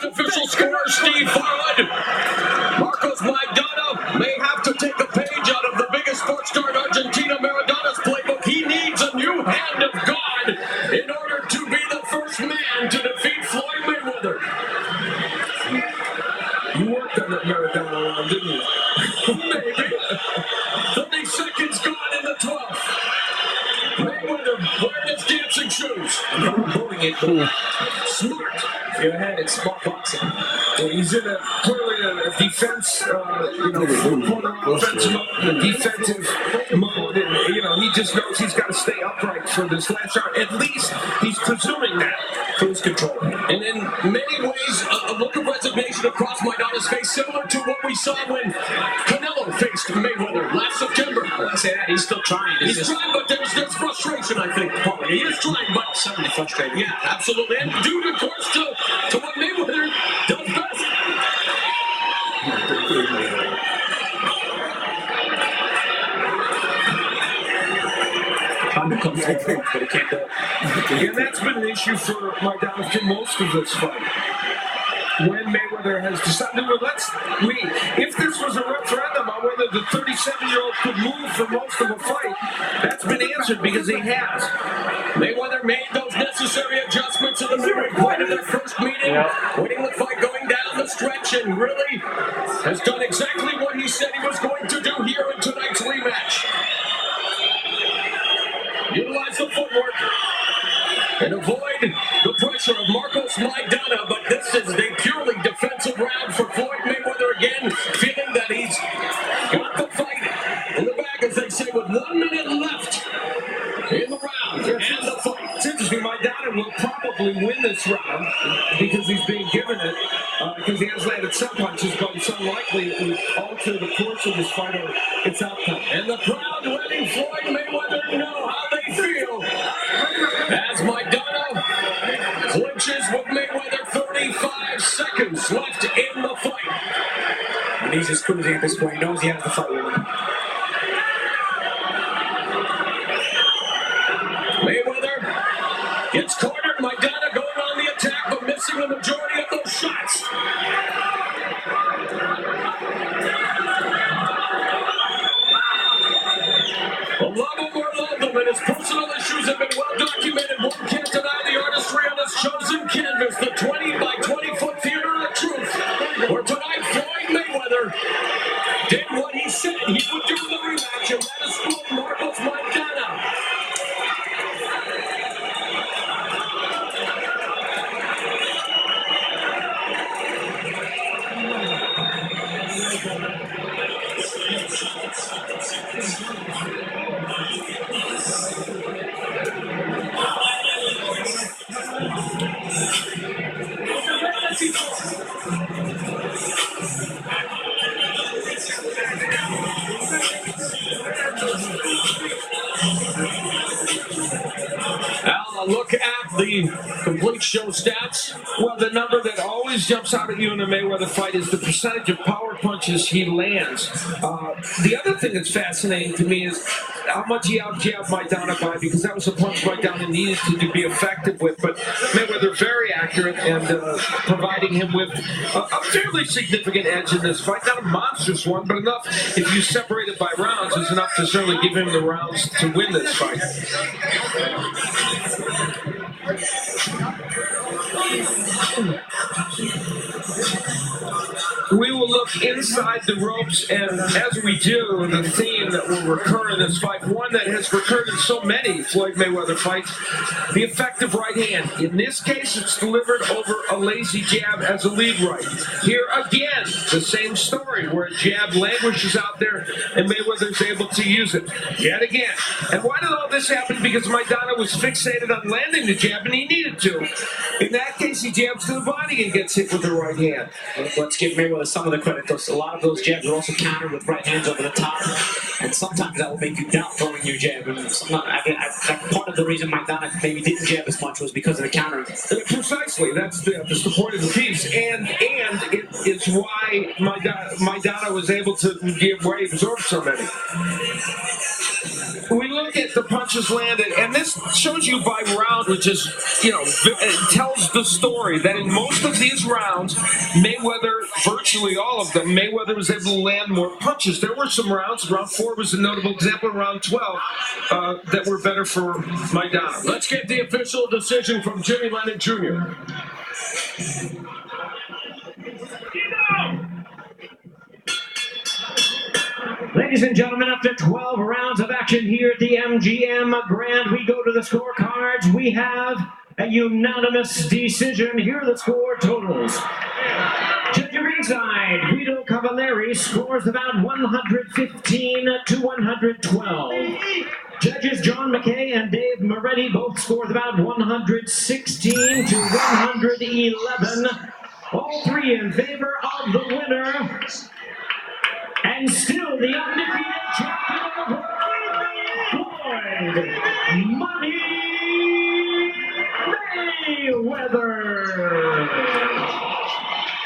official score, Steve Farland. Marcos Maidana may have to take a page out of the biggest sports star in Argentina, Maradona's playbook. He needs a new hand of God in order to be the first man to defeat Floyd Mayweather. You worked on that Maradona one, didn't you? Maybe. 30 seconds gone in the 12th. Mayweather wearing his dancing shoes. I'm holding it, but Smart. you're ahead. It's smart boxing. Yeah, he's in clearly a defense, corner offensive mode, a defensive mode, and he just knows he's got to stay upright for this last round. At least he's presuming that for his control. And in many ways, a look of resignation across Maidana's face, similar to what we saw when Canelo faced Mayweather last September. I say that he's still trying. He's trying, but there's frustration, I think. He is trying, but certainly frustrated. Yeah, absolutely. And due, of course, to what Mayweather does best. Trying to come forward, but he can't do it. And that's been an issue for Maidana for most of this fight. When Mayweather has decided, if this was a referendum on whether the 37-year-old could move for most of a fight, that's been answered because he has. Mayweather made those necessary adjustments in the midway point of their first meeting, winning the fight going down the stretch, and really has done exactly what he said he was going to do here in tonight's rematch. Utilize the footwork and avoid the pressure of Marcos Maidana, but this is a purely defensive round for Floyd Mayweather again, feeling that he's got the fight in the bag, as they say, with 1 minute left in the round and the fight. It's interesting, Maidana will probably win this round because he's being given it, because he has landed some punches, but it's unlikely it would alter the course of this fight or its outcome. And the crowd letting Floyd Mayweather know how they feel as Maidana clinches with Mayweather. 35 seconds left in the fight. And he's just cruising at this point. He knows he has the fight with him. Mayweather gets cornered. Maidana going on the attack, but missing the majority of those shots. Well, love him or love him, and his personal issues have been well documented. One can't deny the artistry on his chosen canvas, the 20 by 20 foot theater of truth, where tonight Floyd Mayweather did what he said he would do in the rematch, and that is Floyd Marcos Maidana. Al, a look at the complete show stats. Well, the number that always jumps out at you in a Mayweather fight is the percentage of power punches he lands. The other thing that's fascinating to me is how much he out-jabbed Maidana by, because that was a punch Maidana needed to be effective with. But Mayweather very accurate and providing him with a fairly significant edge in this fight. Not a monstrous one, but enough, if you separate it by rounds, is enough to certainly give him the rounds to win this fight. We will look inside the ropes, and as we do, the theme that will recur in this fight, one that has recurred in so many Floyd Mayweather fights, the effective right hand. In this case, it's delivered over a lazy jab as a lead right. Here again, the same story, where a jab languishes out there, and Mayweather's able to use it yet again. And why did all this happen? Because Maidana was fixated on landing the jab, and he needed to. In that case, he jabs to the body and gets hit with the right hand. Let's give Mayweather some of the credit. A lot of those jabs are also countered with right hands over the top, and sometimes that will make you doubt throwing your jab. And part of the reason Maidana maybe didn't jab as much was because of the countering. Precisely, that's the point of the piece, and it is why Maidana was able to give way, absorb so many. We look at the punches landed, and this shows you by round, which is, it tells the story that in most of these rounds, Mayweather, virtually all of them, Mayweather was able to land more punches. There were some rounds, round 4 was a notable example, round 12, that were better for Maidana. Let's get the official decision from Jimmy Lennon Jr. Ladies and gentlemen, after 12 rounds of action here at the MGM Grand, we go to the scorecards. We have a unanimous decision. Here are the score totals. Judge at ringside, Guido Cavalieri scores about 115 to 112. Judges John McKay and Dave Moretti both scored about 116 to 111. All three in favor of the winner. And still the undefeated